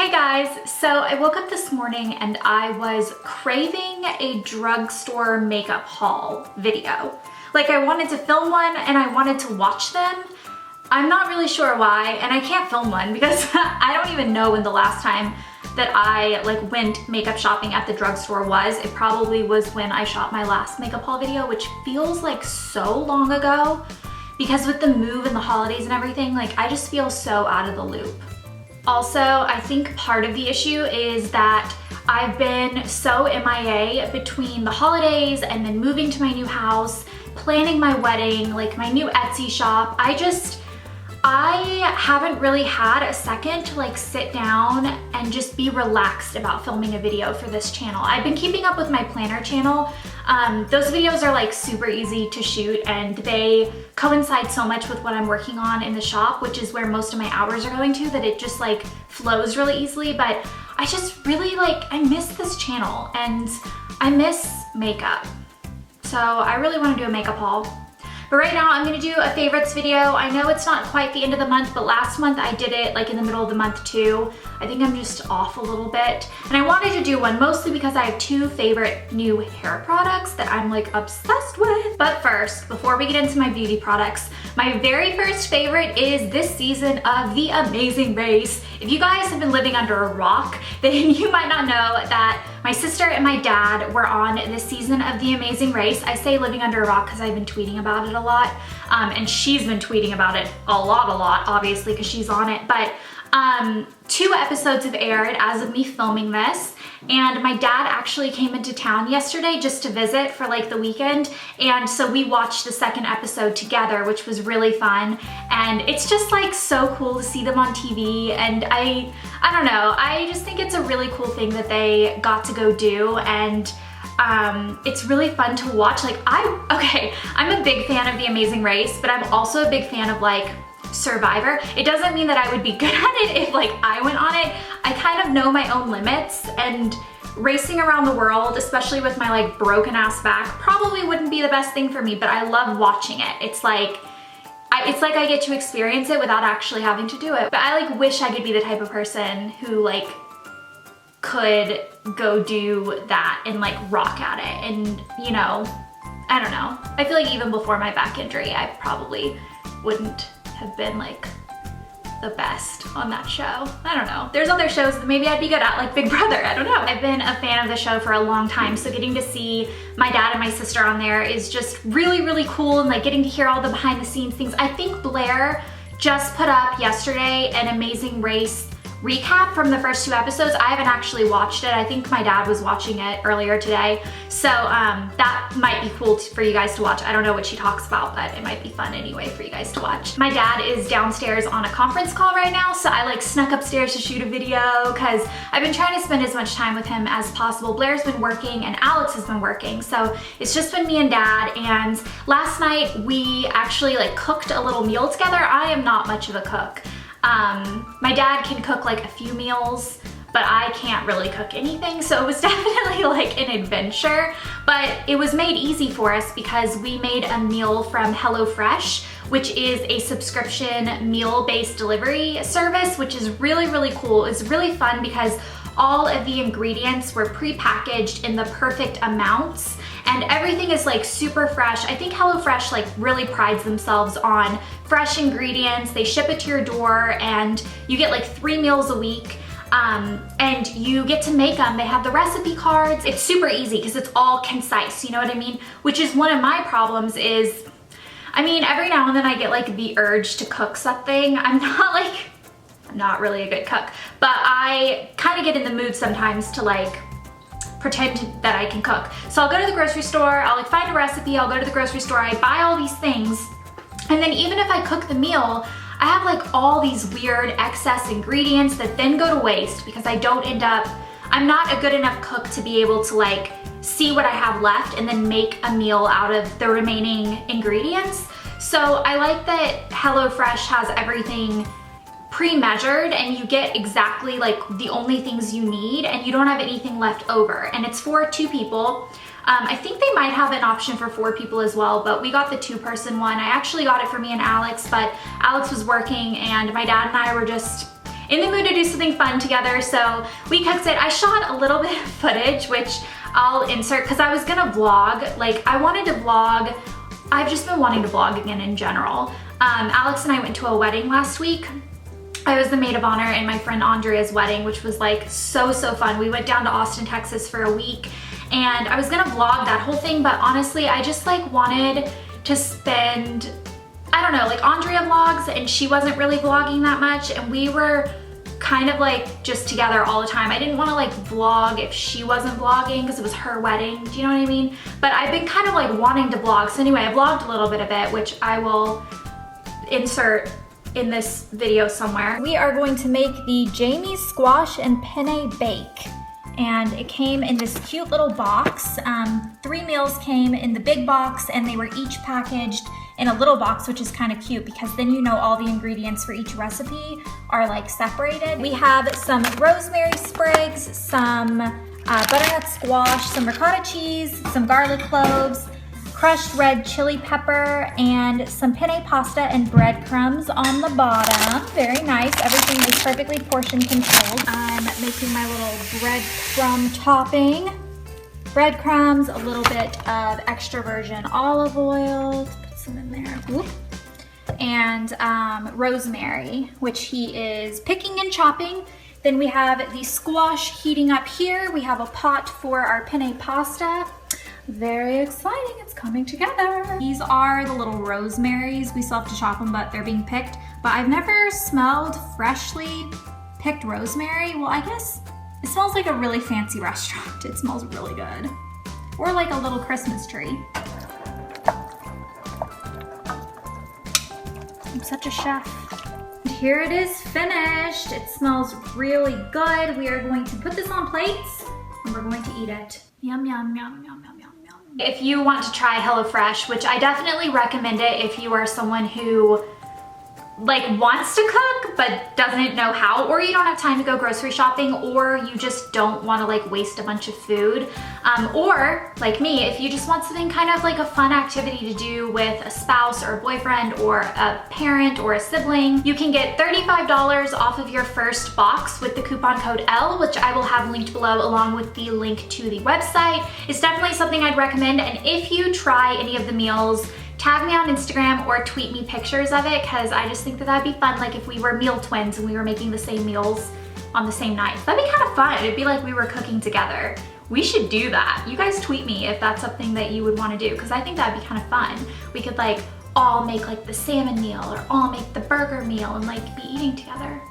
Hey guys, so I woke up this morning and I was craving a drugstore makeup haul video. Like I wanted to film one and I wanted to watch them. I'm not really sure why, and I can't film one because I don't even know when the last time that I went makeup shopping at the drugstore was. It probably was when I shot my last makeup haul video, which feels like so long ago because with the move and the holidays and everything, I just feel so out of the loop. Also, I think part of the issue is that I've been so MIA between the holidays and then moving to my new house, planning my wedding, my new Etsy shop. I haven't really had a second to sit down and just be relaxed about filming a video for this channel. I've been keeping up with my planner channel. Those videos are super easy to shoot and they coincide so much with what I'm working on in the shop, which is where most of my hours are going to, that it just flows really easily. But I just really I miss this channel and I miss makeup. So I really want to do a makeup haul. But right now I'm gonna do a favorites video. I know it's not quite the end of the month, but last month I did it in the middle of the month too. I think I'm just off a little bit. And I wanted to do one mostly because I have two favorite new hair products that I'm obsessed with. But first, before we get into my beauty products, my very first favorite is this season of The Amazing Race. If you guys have been living under a rock, then you might not know that my sister and my dad were on this season of The Amazing Race. I say living under a rock because I've been tweeting about it a lot, and she's been tweeting about it a lot, obviously, because she's on it. But 2 episodes have aired as of me filming this, and my dad actually came into town yesterday just to visit for the weekend, and so we watched the 2nd episode together, which was really fun. And it's just so cool to see them on TV, and I don't know, I just think it's a really cool thing that they got to go do, and it's really fun to watch. I'm a big fan of The Amazing Race, but I'm also a big fan of Survivor. It doesn't mean that I would be good at it if I went on it. I kind of know my own limits, and racing around the world, especially with my broken ass back, probably wouldn't be the best thing for me, but I love watching it. It's like I get to experience it without actually having to do it. But I wish I could be the type of person who could go do that and rock at it. And I don't know. I feel even before my back injury, I probably wouldn't have been the best on that show. I don't know. There's other shows that maybe I'd be good at, Big Brother, I don't know. I've been a fan of the show for a long time, so getting to see my dad and my sister on there is just really, really cool, and getting to hear all the behind the scenes things. I think Blair just put up yesterday an Amazing Race recap from the first 2 episodes. I haven't actually watched it. I think my dad was watching it earlier today. So that might be cool for you guys to watch. I don't know what she talks about, but it might be fun anyway for you guys to watch. My dad is downstairs on a conference call right now, so I snuck upstairs to shoot a video because I've been trying to spend as much time with him as possible. Blair's been working and Alex has been working, so it's just been me and dad. And last night we actually cooked a little meal together. I am not much of a cook. My dad can cook a few meals, but I can't really cook anything, so it was definitely an adventure. But it was made easy for us because we made a meal from HelloFresh, which is a subscription meal-based delivery service, which is really, really cool. It's really fun because all of the ingredients were pre-packaged in the perfect amounts, and everything is super fresh. I think HelloFresh really prides themselves on fresh ingredients. They ship it to your door and you get 3 meals a week, and you get to make them. They have the recipe cards. It's super easy because it's all concise, you know what I mean? Which is one of my problems is, every now and then I get the urge to cook something. I'm not really a good cook, but I kind of get in the mood sometimes to pretend that I can cook. So I'll go to the grocery store, I'll find a recipe, I'll go to the grocery store, I buy all these things, and then even if I cook the meal, I have all these weird excess ingredients that then go to waste because I'm not a good enough cook to be able to see what I have left and then make a meal out of the remaining ingredients. So I like that HelloFresh has everything pre-measured and you get exactly the only things you need and you don't have anything left over, and it's for 2 people. I think they might have an option for 4 people as well, but we got the 2-person one. I actually got it for me and Alex, but Alex was working and my dad and I were just in the mood to do something fun together, so we cooked it. I shot a little bit of footage, which I'll insert because I was gonna vlog. Like, I wanted to vlog. I've just been wanting to vlog again in general. Alex and I went to a wedding last week. I was the maid of honor in my friend Andrea's wedding, which was like so fun. We went down to Austin, Texas for a week, and I was gonna vlog that whole thing, but honestly, I just like wanted to spend, I don't know, like Andrea vlogs and she wasn't really vlogging that much, and we were kind of like just together all the time. I didn't want to like vlog if she wasn't vlogging because it was her wedding, do you know what I mean? But I've been kind of like wanting to vlog, so anyway, I vlogged a little bit of it, which I will insert in this video somewhere. We are going to make the Jamie's squash and penne bake, and it came in this cute little box. 3 meals came in the big box, and they were each packaged in a little box, which is kind of cute because then you know all the ingredients for each recipe are like separated. We have some rosemary sprigs, some butternut squash, some ricotta cheese, some garlic cloves, crushed red chili pepper, and some penne pasta and breadcrumbs on the bottom. Very nice. Everything is perfectly portion controlled. I'm making my little breadcrumb topping. Breadcrumbs, a little bit of extra virgin olive oil. Let's put some in there. Whoop. And rosemary, which he is picking and chopping. Then we have the squash heating up here. We have a pot for our penne pasta. Very exciting, it's coming together. These are the little rosemaries. We still have to chop them, but they're being picked. But I've never smelled freshly picked rosemary. Well, I guess it smells like a really fancy restaurant. It smells really good. Or like a little Christmas tree. I'm such a chef. Here it is finished. It smells really good. We are going to put this on plates and we're going to eat it. Yum, yum, yum, yum, yum, yum, yum. If you want to try HelloFresh, which I definitely recommend it if you are someone who like wants to cook but doesn't know how, or you don't have time to go grocery shopping, or you just don't want to like waste a bunch of food, or like me, if you just want something kind of like a fun activity to do with a spouse or a boyfriend or a parent or a sibling, you can get $35 off of your first box with the coupon code Elle, which I will have linked below along with the link to the website. It's definitely something I'd recommend, and if you try any of the meals, tag me on Instagram or tweet me pictures of it, because I just think that that'd be fun, like if we were meal twins and we were making the same meals on the same night. That'd be kind of fun. It'd be like we were cooking together. We should do that. You guys tweet me if that's something that you would want to do, because I think that'd be kind of fun. We could like all make like the salmon meal or all make the burger meal and like be eating together.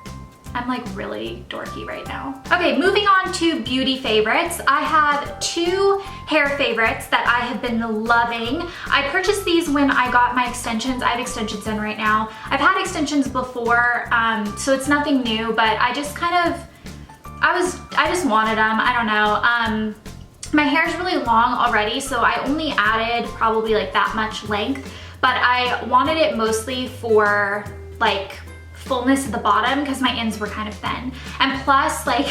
I'm like really dorky right now. Okay, moving on to beauty favorites. I have 2 hair favorites that I have been loving. I purchased these when I got my extensions. I have extensions in right now. I've had extensions before, so it's nothing new, but I just kind of, I just wanted them, I don't know. My hair is really long already, so I only added probably like that much length, but I wanted it mostly for like fullness at the bottom because my ends were kind of thin. And plus, like,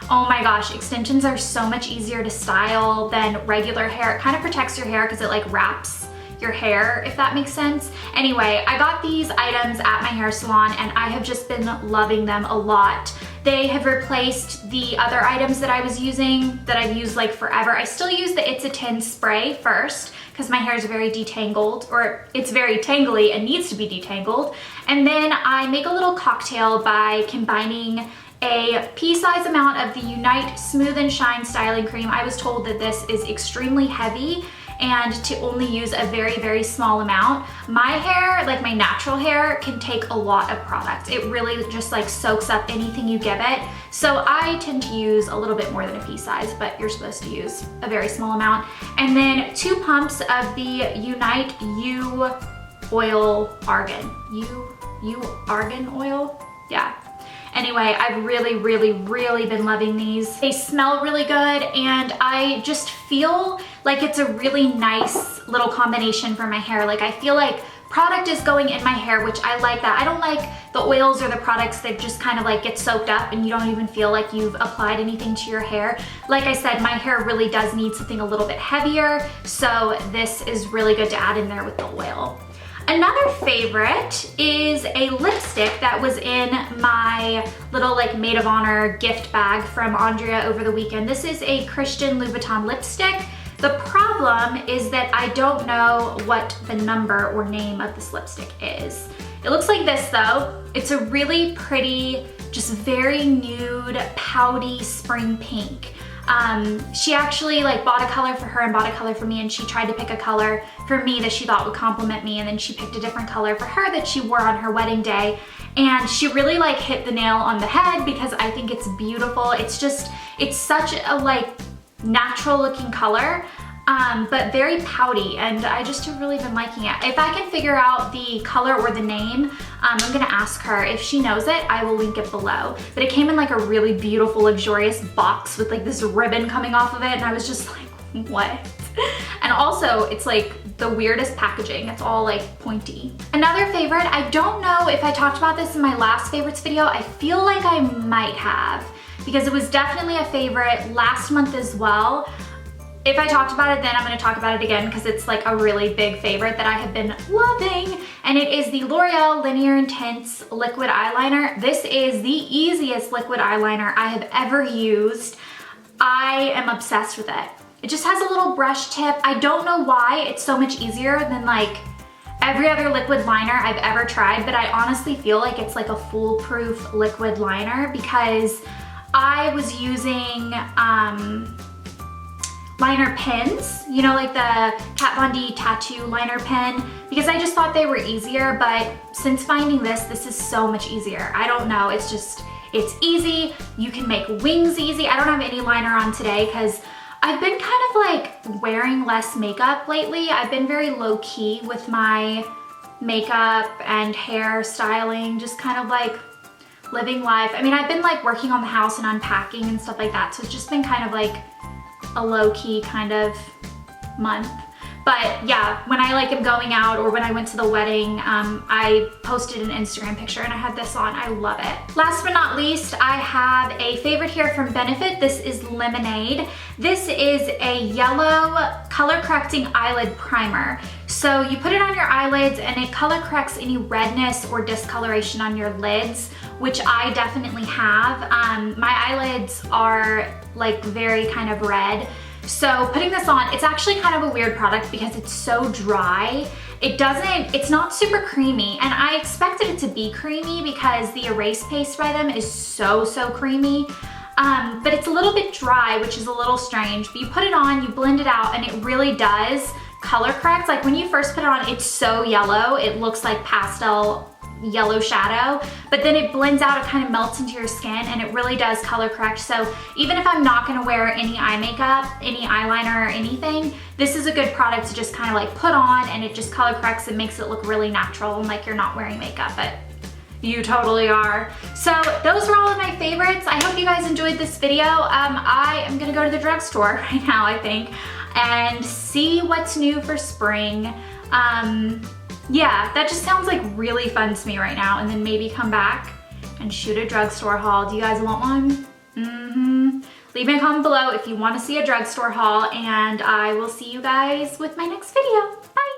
oh my gosh, extensions are so much easier to style than regular hair. It kind of protects your hair because it like wraps your hair, if that makes sense. Anyway, I got these items at my hair salon and I have just been loving them a lot. They have replaced the other items that I was using that I've used like forever. I still use the It's a 10 spray first because my hair is very detangled, or it's very tangly and needs to be detangled. And then I make a little cocktail by combining a pea-size amount of the Unite Smooth and Shine Styling Cream. I was told that this is extremely heavy and to only use a very, very small amount. My hair, like my natural hair, can take a lot of product. It really just like soaks up anything you give it. So I tend to use a little bit more than a pea size, but you're supposed to use a very small amount. And then 2 pumps of the Unite U Argan. U Argan Oil? Yeah. Anyway, I've really, really, really been loving these. They smell really good and I just feel like it's a really nice little combination for my hair. Like I feel like product is going in my hair, which I like that. I don't like the oils or the products that just kind of like get soaked up and you don't even feel like you've applied anything to your hair. Like I said, my hair really does need something a little bit heavier, so this is really good to add in there with the oil. Another favorite is a lipstick that was in my little like maid of honor gift bag from Andrea over the weekend. This is a Christian Louboutin lipstick. The problem is that I don't know what the number or name of this lipstick is. It looks like this though. It's a really pretty, just very nude, pouty spring pink. She actually like bought a color for her and bought a color for me, and she tried to pick a color for me that she thought would compliment me, and then she picked a different color for her that she wore on her wedding day. And she really like hit the nail on the head because I think it's beautiful. It's just, it's such a like natural looking color, but very pouty, and I just have really been liking it. If I can figure out the color or the name, I'm gonna ask her. If she knows it, I will link it below. But it came in like a really beautiful, luxurious box with like this ribbon coming off of it, and I was just like, what? And also, it's like the weirdest packaging. It's all like pointy. Another favorite, I don't know if I talked about this in my last favorites video. I feel like I might have, because it was definitely a favorite last month as well. If I talked about it then, I'm gonna talk about it again because it's like a really big favorite that I have been loving, and it is the L'Oreal Lineur Intense Liquid Eyeliner. This is the easiest liquid eyeliner I have ever used. I am obsessed with it. It just has a little brush tip. I don't know why it's so much easier than like every other liquid liner I've ever tried, but I honestly feel like it's like a foolproof liquid liner because I was using liner pens, you know, like the Kat Von D tattoo liner pen, because I just thought they were easier, but since finding this, this is so much easier. I don't know, it's just, it's easy. You can make wings easy. I don't have any liner on today because I've been kind of like wearing less makeup lately. I've been very low key with my makeup and hair styling, just kind of like living life. I mean, I've been like working on the house and unpacking and stuff like that, so it's just been kind of like a low-key kind of month. But yeah, when I like am going out or when I went to the wedding, I posted an Instagram picture and I had this on. I love it. Last but not least, I have a favorite here from Benefit. This is Lemonade. This is a yellow color correcting eyelid primer. So you put it on your eyelids and it color corrects any redness or discoloration on your lids, which I definitely have. My eyelids are like very kind of red. So putting this on, it's actually kind of a weird product because it's so dry. It's not super creamy, and I expected it to be creamy because the erase paste by them is so creamy. But it's a little bit dry, which is a little strange. But you put it on, you blend it out, and it really does color correct. Like when you first put it on, it's so yellow. It looks like pastel yellow shadow, but then it blends out, it kind of melts into your skin, and it really does color correct. So even if I'm not gonna wear any eye makeup, any eyeliner or anything, this is a good product to just kind of like put on, and it just color corrects. It makes it look really natural and like you're not wearing makeup, but you totally are. So those were all of my favorites. I hope you guys enjoyed this video. I am gonna go to the drugstore right now, I think, and see what's new for spring. Yeah, that just sounds like really fun to me right now, and then maybe come back and shoot a drugstore haul. Do you guys want one? Leave me a comment below if you want to see a drugstore haul, and I will see you guys with my next video. Bye!